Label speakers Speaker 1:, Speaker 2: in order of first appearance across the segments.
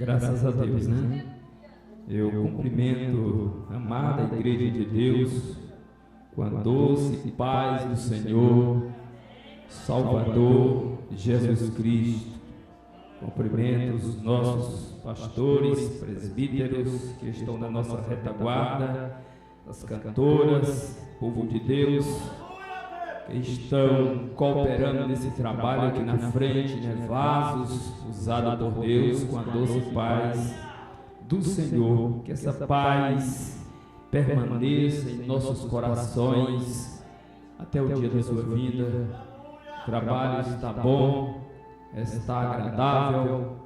Speaker 1: Graças a Deus, né? Eu cumprimento a amada Igreja de Deus com a doce paz do Senhor, Salvador Jesus Cristo. Cumprimento os nossos pastores, presbíteros que estão na nossa retaguarda, as cantoras, povo de Deus, que estão cooperando nesse trabalho aqui na frente, né? Vasos usados por Deus com a doce paz do Senhor. Que essa paz permaneça em nossos corações até o dia da sua vida. O trabalho está bom, está agradável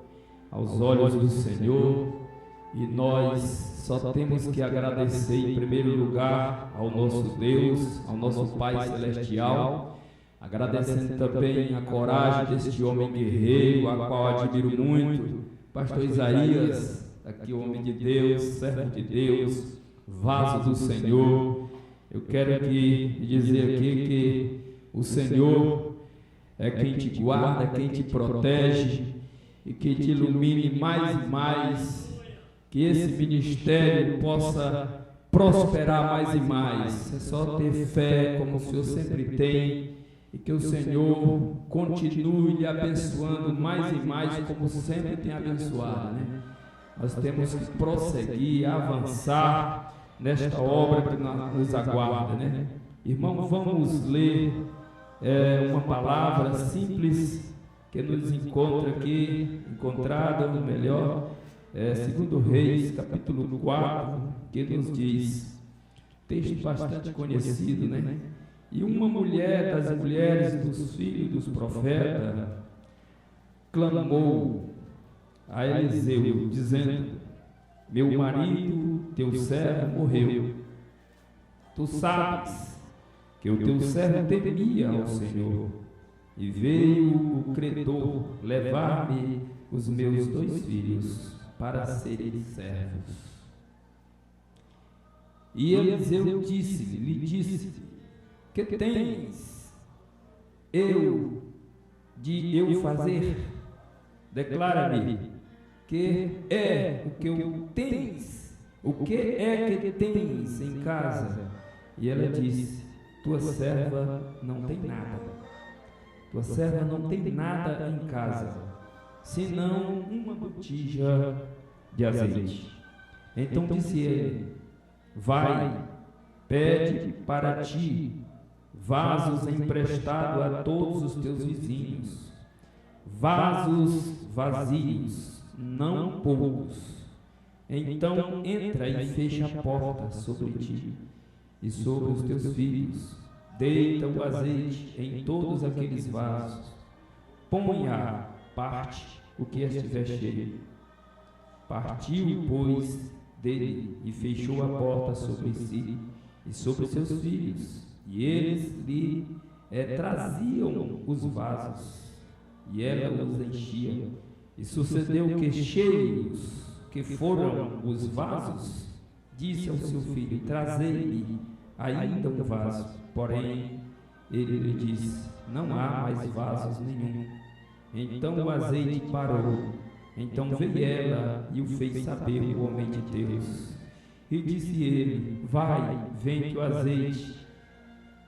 Speaker 1: aos olhos do Senhor, e nós só temos que agradecer em primeiro lugar ao nosso Deus, ao nosso Pai Celestial, agradecendo também a coragem deste homem guerreiro, a qual admiro muito, pastor Isaías, aqui o homem de Deus, servo de Deus, vaso do Senhor. Eu quero aqui dizer aqui que o Senhor é quem te guarda, quem te protege e que te ilumine mais e mais, que esse ministério possa prosperar mais e mais. É só ter fé como o Senhor sempre tem, e que o Senhor continue lhe abençoando mais e mais como sempre tem abençoado, né? Nós temos que prosseguir, avançar nesta obra que nos aguarda, né? Irmão, vamos ler uma palavra simples que nos encontra aqui, encontrada, ou melhor, 2 Reis, capítulo 4, que nos diz, texto bastante conhecido, né? E uma mulher das mulheres dos filhos dos profetas clamou a Eliseu, dizendo: meu marido, teu servo, morreu. Tu sabes que o teu servo temia ao Senhor, e veio o credor levar-me os meus 2 filhos para serem servos. E Eliseu lhe disse: que tens eu de eu fazer? Declara-me que é o que eu tens, o que é que tens em casa? E ela disse: tua serva não tem nada. Tua serva não tem nada em casa, senão uma botija de azeite. Então disse ele: vai, pede para ti vasos emprestados a todos os teus vizinhos, vasos vazios, não poucos. Então entra e fecha a porta sobre ti e sobre os teus filhos. Deita o azeite em todos aqueles vasos. Põe à parte o que estiver cheio. Partiu, pois, dele e fechou a porta sobre si e sobre seus filhos. E eles lhe traziam os vasos, e ela os enchia. E sucedeu que, cheios que foram os vasos, disse ao seu filho: trazei-lhe ainda um vaso. Porém, ele lhe disse: não há mais vasos nenhum. Então o azeite parou. Então veio ela e o fez saber o homem de Deus. E disse ele: vai, vende o azeite,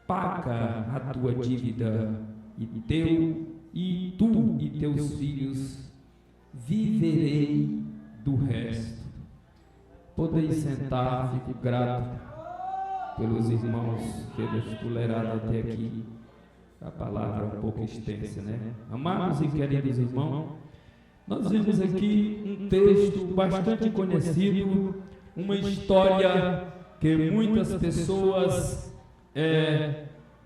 Speaker 1: paga a tua dívida, e tu e teus filhos viverei do resto. Podeis sentar, fico grato pelos irmãos que eles toleraram até aqui. A palavra é um pouco extensa, né? Amados e queridos irmãos, nós vimos aqui um texto bastante conhecido, uma história que muitas pessoas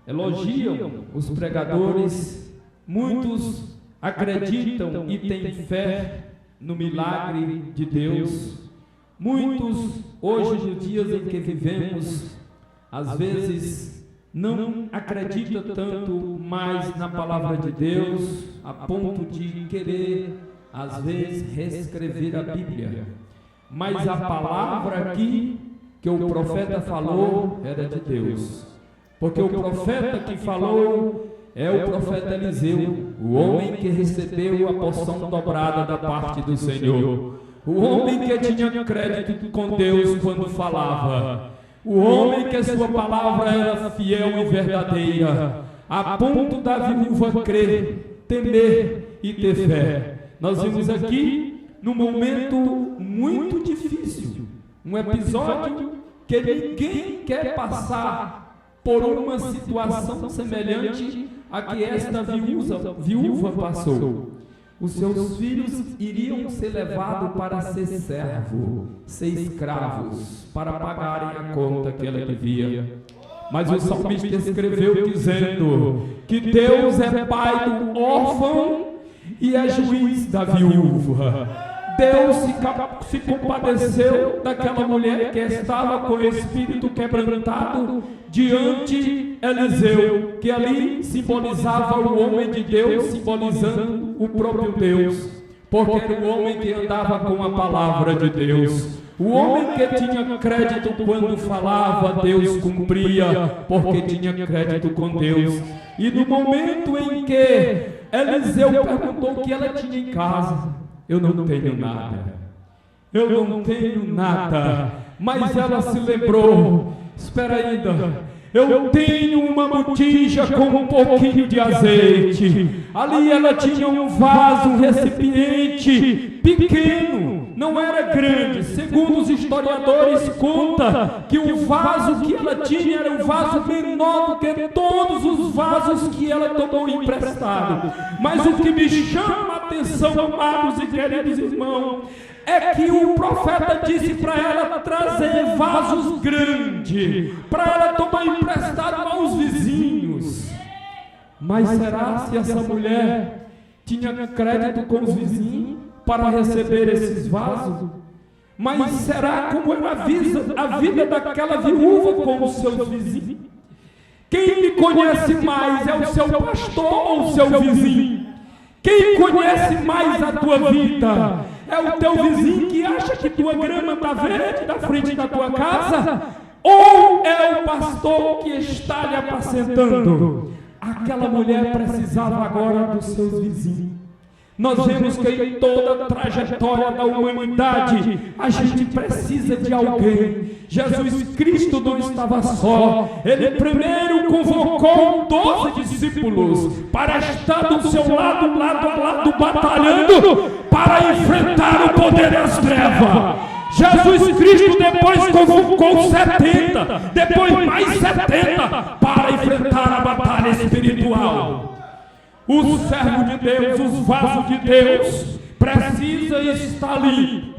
Speaker 1: elogiam os pregadores, muitos acreditam e têm fé no milagre de Deus. Muitos, hoje nos dias em que vivemos, às vezes não acreditam tanto mais na palavra de Deus, a ponto de querer, às vezes, reescrever a Bíblia. Mas a palavra aqui que o profeta falou era de Deus. Porque o profeta que falou é o profeta Eliseu, o homem que recebeu a porção dobrada da parte do Senhor. o homem que tinha crédito com Deus quando falava, o homem que a sua palavra era fiel e verdadeira, a ponto da viúva crer, temer e ter fé. Nós vimos aqui num momento muito difícil, um episódio que ninguém quer passar por uma situação semelhante a que esta viúva passou. Os seus filhos iriam ser levados para ser servo, ser escravos, para pagarem a conta que ela devia. Mas o salmista escreveu dizendo que Deus é pai do órfão e é juiz da viúva. Deus se compadeceu daquela mulher que estava com o espírito quebrantado diante de Eliseu, que ali simbolizava o homem de Deus, simbolizando o próprio Deus, porque era o homem que andava com a palavra de Deus. O homem que tinha crédito quando falava, Deus cumpria, porque tinha crédito com Deus. E no momento em que Eliseu perguntou o que ela tinha em casa, eu não tenho nada, eu não tenho nada, mas ela se lembrou, espera ainda, eu tenho uma botija com um pouquinho de azeite. Ali ela tinha um vaso, um recipiente pequeno, não era grande. Segundo os historiadores, conta que o vaso que ela tinha era um vaso menor do que todos os vasos que ela tomou emprestado. Mas o que me chama a atenção, amados e queridos irmãos, é que o profeta disse para ela trazer vasos grandes, para ela tomar emprestado aos vizinhos. Mas será se essa mulher tinha crédito com os vizinhos para receber esses vasos? Mas será como era a vida daquela viúva com os seus vizinhos? Quem lhe conhece mais é o seu pastor ou o seu vizinho? Quem conhece mais a tua vida? É o teu vizinho que acha que tua grama está verde na frente da tua casa? Ou é o pastor que está lhe apacentando? Aquela mulher precisava agora dos seus vizinhos. Nós vemos que em toda a trajetória da humanidade, a gente precisa de alguém. Jesus Cristo não estava só. Ele primeiro convocou 12 discípulos para estar do seu lado a lado, batalhando para enfrentar o poder das trevas. Jesus Cristo depois convocou 70, depois mais 70 para enfrentar a batalha espiritual. O servo de Deus, os vasos de Deus, precisa estar limpo.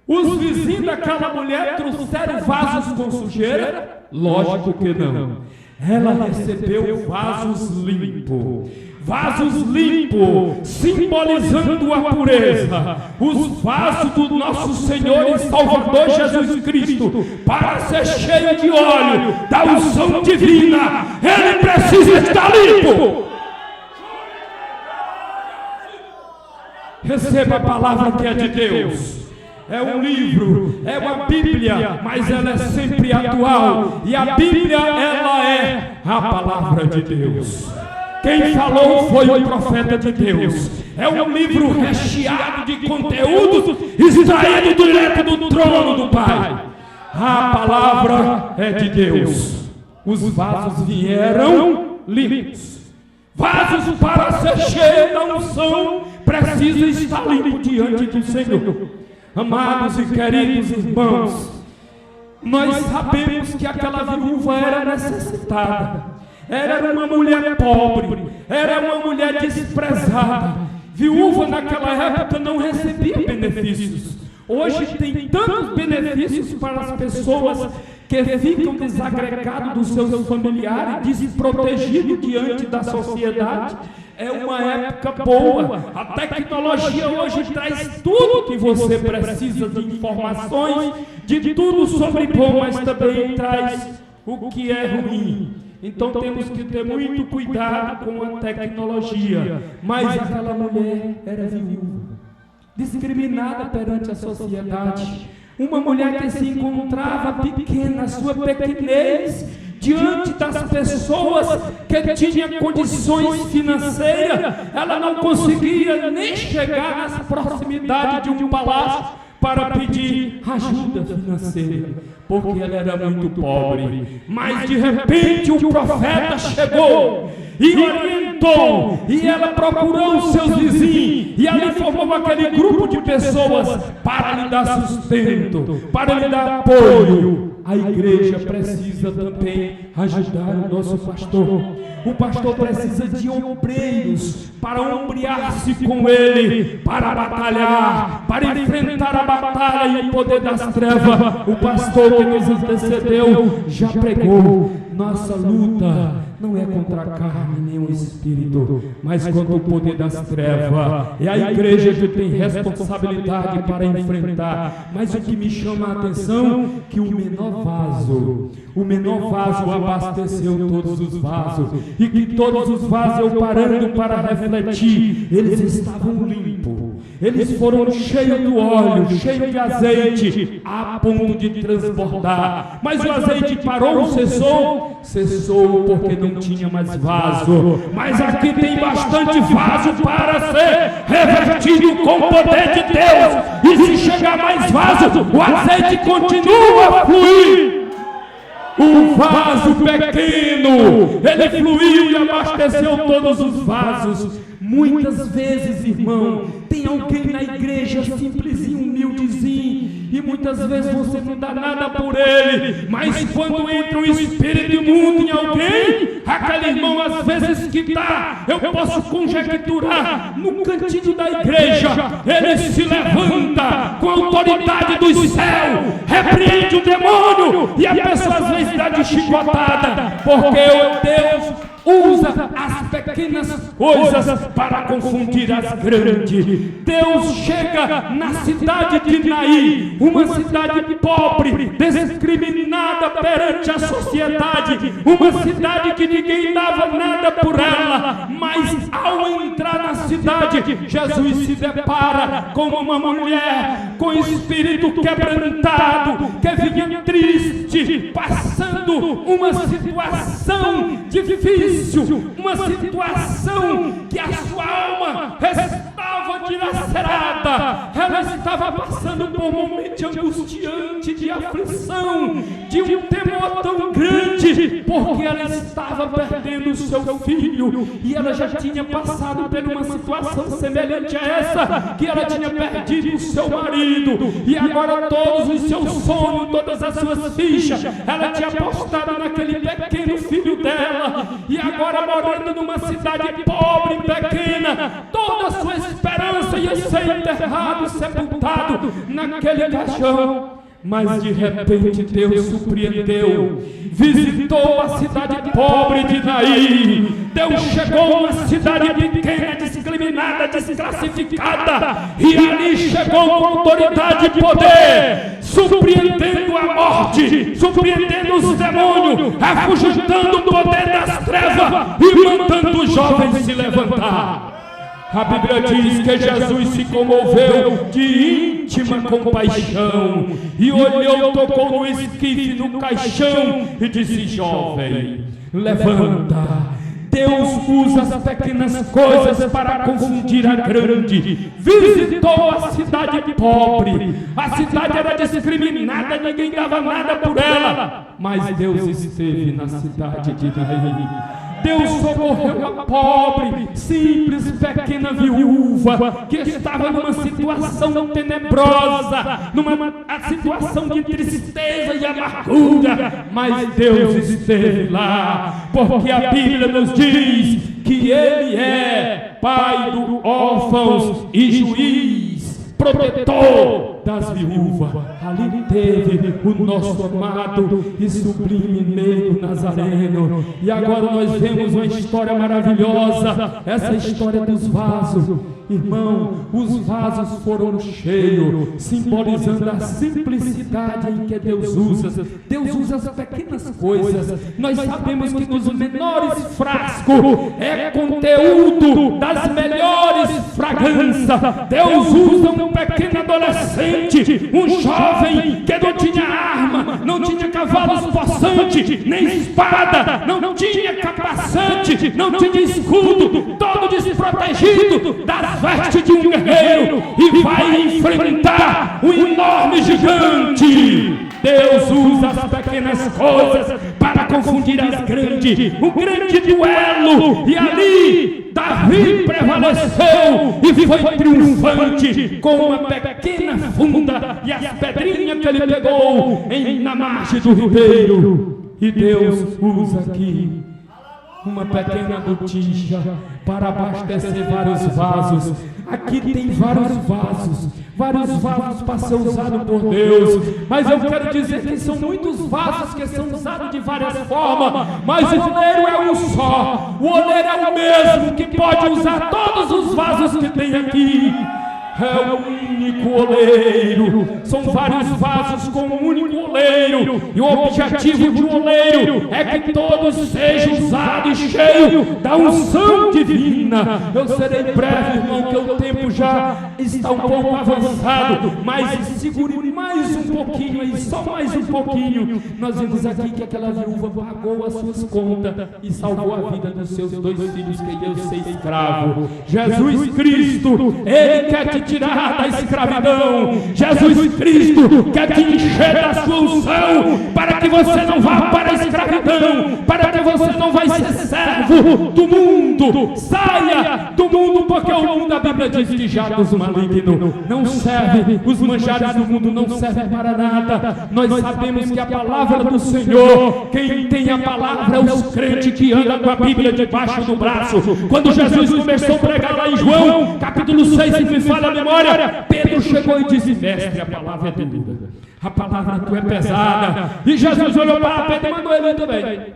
Speaker 1: Os vizinhos daquela mulher trouxeram vasos com sujeira? Lógico que não. Ela recebeu vasos limpos. Vasos limpos, simbolizando a pureza. Os vasos do nosso Senhor e Salvador Jesus Cristo, para ser cheio de óleo, da unção divina, ele precisa estar limpo. Receba a palavra que é de Deus. É um livro, é uma Bíblia, mas ela é sempre atual. E a Bíblia, ela é a palavra de Deus. Quem falou foi o profeta de Deus. É um livro recheado de conteúdos extraído direto do trono do Pai. A palavra é de Deus. Os vasos vieram limpos. Vasos para ser cheio da unção precisa estar limpo diante do Senhor. Amados e queridos irmãos, nós sabemos que aquela viúva era necessitada, era uma mulher pobre, era uma mulher desprezada. Viúva naquela época não recebia benefícios. Hoje tem tantos benefícios para as pessoas que ficam desagregados dos seus familiares, desprotegidos diante da sociedade. É uma época boa. A tecnologia hoje traz tudo que você precisa de informações, de tudo sobre bom, mas também traz o que é ruim. Então temos que ter muito cuidado com a tecnologia. Mas aquela mulher era viúva, discriminada perante a sociedade. Uma mulher que se encontrava pequena, sua pequenez, diante das pessoas que tinham condições financeiras. Ela não conseguia nem chegar nas proximidades de um palácio para pedir ajuda financeira, porque ela era muito pobre. Mas de repente o profeta chegou e orientou, e ela procurou os seus vizinhos, e ali formou aquele grupo de pessoas para lhe dar sustento, para lhe dar apoio. A igreja precisa também ajudar o nosso pastor. O pastor precisa de obreiros para ombrear-se com ele, para batalhar, para enfrentar a batalha e o poder das trevas. O pastor que nos antecedeu já pregou: nossa luta não é contra a carne nem o espírito, mas contra o poder das trevas. É a igreja que tem responsabilidade para enfrentar. Mas o que me chama a atenção é que o menor vaso abasteceu todos os vasos, e que todos os vasos, eu parando para refletir, eles estavam limpos. Eles foram cheios do óleo, cheios de azeite, a ponto de transbordar. Mas o azeite parou, cessou? Cessou porque não tinha mais vaso. Mas aqui tem bastante vaso para ser revertido com o poder de Deus. E se chegar mais vaso, o azeite continua a fluir. O vaso pequeno, ele fluiu e abasteceu todos os vasos. Muitas vezes, irmão, tem alguém na igreja simplesinho, humildezinho, e muitas vezes você não dá nada por ele, mas quando entra o espírito imundo em alguém, aquele irmão às vezes que está, eu posso conjecturar, no cantinho da igreja, ele se levanta com a autoridade do céu, repreende o demônio, e a pessoa às vezes dá de chicotada, porque o Deus usa as pequenas coisas para confundir as grandes. Deus chega na cidade de Naí, uma cidade pobre, discriminada perante a sociedade, uma cidade que ninguém dava nada por ela, mas ao entrar na cidade, Jesus se depara com uma mulher com espírito quebrantado, que vinha triste, passando uma situação difícil, uma situação que a sua alma estava dilacerada, ela estava passando por um momento angustiante de aflição, de um temor tão grande, porque ela estava perdendo o seu filho, e ela já tinha passado por uma situação semelhante a essa, que ela tinha perdido o seu marido, e agora todos os seus sonhos, todas as suas fichas, ela tinha apostado naquele pequeno filho dela, e agora morando numa cidade pobre e pequena, toda a sua esperança ia ser enterrado, sepultado naquele caixão. Mas de repente Deus surpreendeu, visitou a cidade pobre de Naí. Deus chegou na cidade pequena, discriminada, desclassificada, e ali chegou com autoridade e poder, surpreendendo a morte, surpreendendo os demônios, afugentando o poder das trevas e mandando os jovens se levantar. A Bíblia diz que Jesus se comoveu de íntima compaixão e olhou, tocou no esquife, no caixão e disse: jovem, levanta. Deus usa as pequenas coisas para confundir a grande. Visitou a cidade pobre, a cidade era discriminada, ninguém dava nada por ela, mas Deus esteve na cidade de Naí. Deus socorreu a pobre, simples, pequena viúva, que estava numa situação tenebrosa, numa situação de tristeza e amargura, mas Deus esteve lá, porque a Bíblia nos diz que Ele é Pai dos órfãos e juiz, protetor das viúvas. Ali teve o nosso amado e sublime meio Nazareno. E agora nós vemos uma história maravilhosa, essa história dos vasos. Irmão, os vasos foram cheios, simbolizando a simplicidade em que Deus usa. Deus usa as pequenas coisas. Nós sabemos que nos menores frascos é conteúdo das melhores fragrâncias. Deus usa um pequeno adolescente, um jovem que não tinha arma, não tinha cavalos possante, nem espada, não tinha capacete, não tinha escudo, todo desprotegido das vestes de um guerreiro, e vai enfrentar um enorme gigante. Deus usa as pequenas coisas para confundir as grandes. Um grande duelo, e ali Davi prevaleceu e foi triunfante com uma pequena funda e as pedrinhas que ele pegou na margem do ribeiro. E Deus usa aqui uma pequena botija para abastecer vários vasos. Aqui tem vários vasos para ser usado por Deus, mas eu quero dizer que são muitos vasos que são usados de várias formas, mas o oleiro é um só. O oleiro é o mesmo que pode usar todos os vasos que tem aqui. É um único oleiro, são vários vasos com um único oleiro, e o objetivo de um oleiro é que todos sejam usados e cheios da unção divina. Eu serei breve, irmão, que o tempo já está um pouco avançado, mas segure mais um pouquinho aí, só mais um pouquinho. Nós vimos aqui que aquela viúva pagou as suas contas e salvou a vida dos seus 2 filhos que iam ser escravos. Jesus Cristo, Ele quer te tirar da escravidão. Jesus Cristo quer te encher da sua unção, para que você não vá para a escravidão, para que você não vai ser servo do mundo. Saia do mundo, porque o mundo, a Bíblia diz, de jatos maligno não serve. Os manjares do mundo não servem para nada. Nós sabemos que a palavra do Senhor, quem tem a palavra é os crentes que andam com a Bíblia debaixo do braço. Quando Jesus começou a pregar lá em João capítulo 6, se me falha a memória, Pedro chegou e disse: mestre, a palavra é dura, a palavra tua é pesada. E Jesus olhou para Pedro e mandou ele também.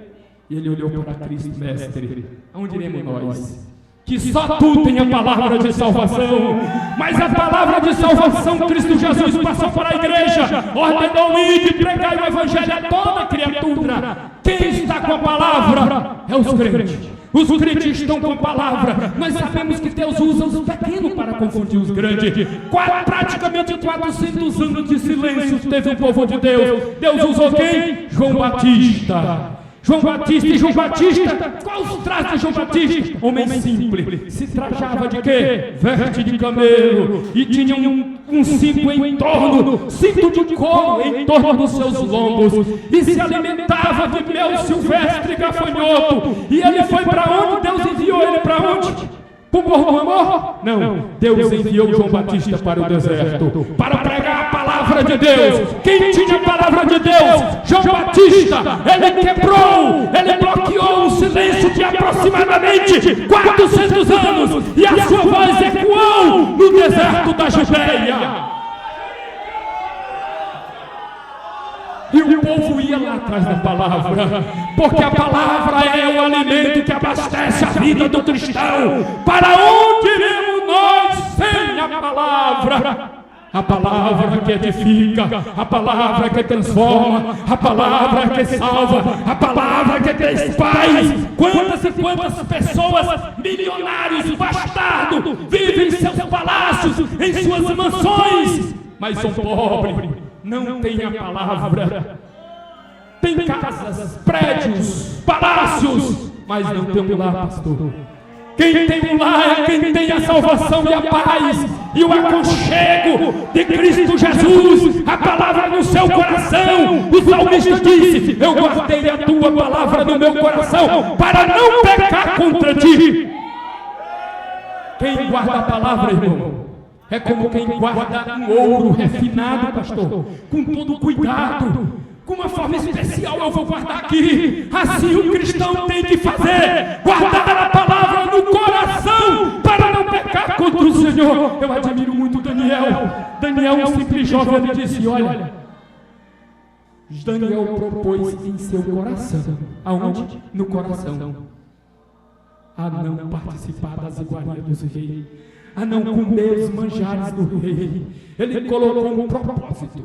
Speaker 1: E ele olhou para Cristo: mestre, aonde iremos nós? Que só tu tem a palavra de salvação. Mas a palavra de salvação Cristo Jesus passou para a igreja, ordenou ir e pregar o evangelho a toda criatura. Quem está com a palavra é os crentes. Os crentes estão com a palavra. Nós sabemos que Deus usa os pequenos para confundir os grandes. Praticamente 400 anos de silêncio teve o povo de Deus. Deus usou quem? João Batista. João Batista, qual os trajes de João Batista? Homem simples, se trajava de quê? Veste de camelo, e tinha um cinto em torno, cinto de couro em torno dos seus lombos, e se alimentava de mel silvestre e gafanhoto. E ele foi para onde? Deus enviou ele para onde? Para o Morro do Amor? Não, Deus enviou João Batista para o deserto, para pregar a palavra de Deus. Quem tinha a palavra de Deus? João Batista. Ele quebrou, ele bloqueou um silêncio de aproximadamente 400 anos, e a sua voz ecoou no deserto da Judeia. E o povo ia lá atrás da palavra, porque a palavra é o alimento que abastece a vida do cristão. Para onde iremos nós sem a palavra? A palavra que edifica, a palavra que transforma, a palavra que salva, a palavra que traz paz. Quantas e quantas pessoas, milionários, bastardos, vivem em seus palácios, em suas mansões, mas são pobres, não têm a palavra. Tem casas, prédios, palácios, mas não tem um lar, pastor. Quem tem um lar é quem tem a salvação e a paz e o aconchego de Cristo Jesus, a palavra no seu coração. O salmista disse: eu guardei a tua palavra no meu coração para não pecar contra ti. Quem guarda a palavra, irmão, é como quem guarda um ouro refinado, pastor, com todo cuidado, com uma forma especial. Eu vou guardar aqui. Assim o cristão tem que fazer: guardar a palavra no coração para não pecar contra o Senhor. Eu admiro muito Daniel, um simples jovem, ele disse: olha, Daniel propôs em seu coração. Aonde? No coração. A não participar das iguarias dos reis, a não comer os manjares do rei. Ele colocou um propósito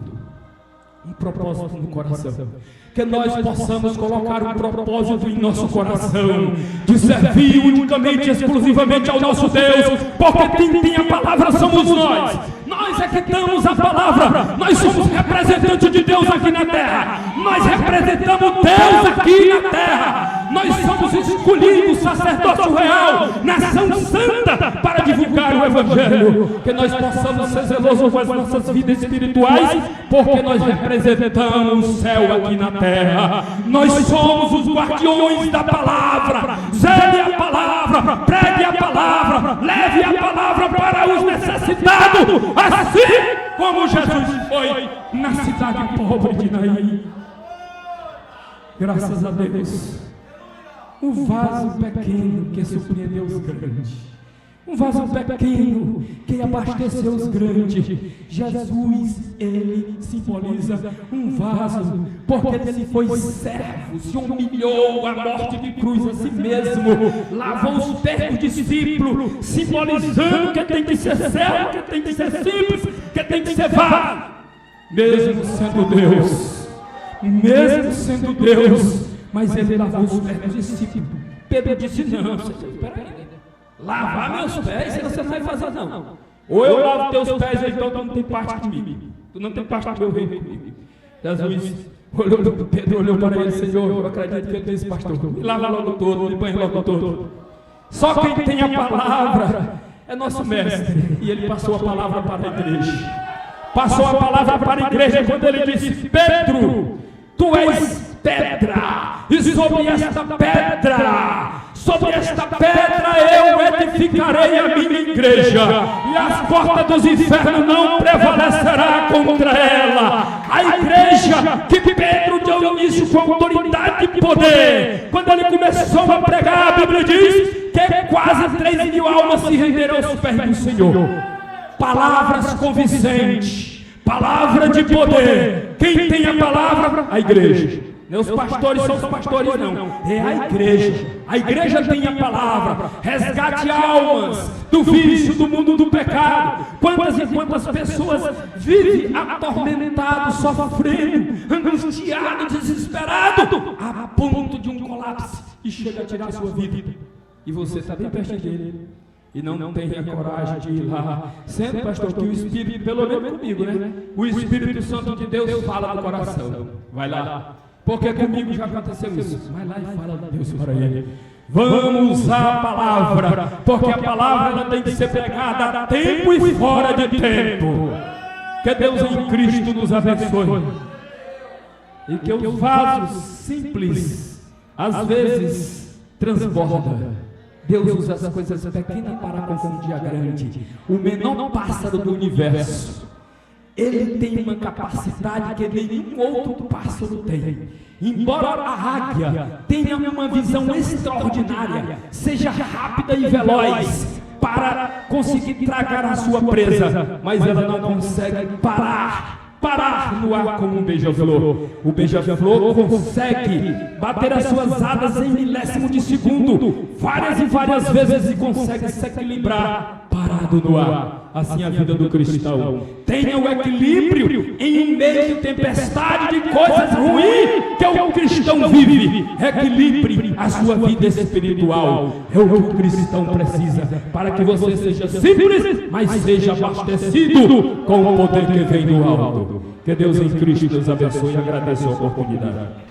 Speaker 1: no coração. Que nós possamos colocar um propósito em nosso coração, de servir unicamente, exclusivamente ao nosso Deus, porque quem tem a palavra somos nós. Nós é que damos a palavra, nós somos representantes de Deus aqui na terra. Nós representamos Deus aqui na terra. Nós somos escolhidos, sacerdócio real, nação santa, para divulgar o Evangelho. Que nós possamos ser zelosos com as nossas vidas espirituais, porque nós representamos o céu aqui na terra. Nós somos os guardiões da palavra. Zele a palavra, pregue a palavra, leve a palavra para os necessitados, assim como Jesus foi na cidade pobre de Naim. Graças a Deus, um vaso pequeno que surpreendeu os grandes, um vaso pequeno que abasteceu os grandes. Jesus, ele simboliza um vaso, porque ele foi servo, se humilhou à morte de cruz a si mesmo, lavou os pés dos discípulos, simbolizando que tem que ser servo, que tem que ser simples, que tem que ser vaso, mesmo sendo Deus, mas ele lavou os pés dos discípulos. Pedro disse: não, Senhor, espera aí, lavar meus pés, você não vai fazer não. Ou eu lavo teus pés, ou então tu não tem parte comigo, tu não tem parte do meu reino comigo. Jesus Pedro olhou para ele: Senhor, eu acredito que ele disse, pastor, me lava logo todo, me banha logo todo. Só quem tem a palavra é nosso mestre. E ele passou a palavra para a igreja. Passou a palavra para a igreja quando ele disse: Pedro, tu és pedra, e sobre esta pedra eu edificarei a minha igreja, e as portas dos infernos não prevalecerá contra ela. A igreja que Pedro deu início com autoridade e poder. Quando ele começou a pregar, a Bíblia diz que quase 3.000 almas se renderam aos pés do Senhor. Palavras convincentes, palavra de poder. Quem tem a palavra? A igreja. Não, os pastores são os pastores, não. É a igreja. A igreja tem a palavra. Resgate almas do vício, do mundo do pecado. Quantas e quantas pessoas vivem atormentados, sofrendo, angustiados, desesperados, a ponto de um colapso, e chega a tirar a sua vida. E você está bem perto dele e não tem a coragem de ir lá. Sempre, pastor, que o Espírito, pelo menos comigo, né? O Espírito Santo de Deus fala no coração. Vai lá. Porque comigo já aconteceu isso. Vai lá e fala de Deus para ele. Vamos usar a palavra, porque a palavra ela tem que ser pregada a tempo e fora de tempo. Que Deus em Cristo nos abençoe. E que o vaso simples, às vezes, transborda. Deus usa as coisas pequenas para confundir a grande. O menor pássaro do universo, ele tem uma capacidade que nenhum outro pássaro tem. Embora a águia tenha uma visão extraordinária, seja rápida e veloz para conseguir tragar a sua presa, mas ela não consegue parar no ar como um beija-flor. O beija-flor consegue bater as suas asas em milésimo de segundo, várias e várias vezes, e consegue se equilibrar parado no ar. Assim a vida do cristão. Tenha o equilíbrio em meio de tempestade de coisas ruins que o cristão vive. Equilibre a sua vida espiritual. É o que o cristão precisa, para que você seja simples, mas seja abastecido com o poder que vem do alto. Que Deus em Cristo nos abençoe e agradeço a oportunidade.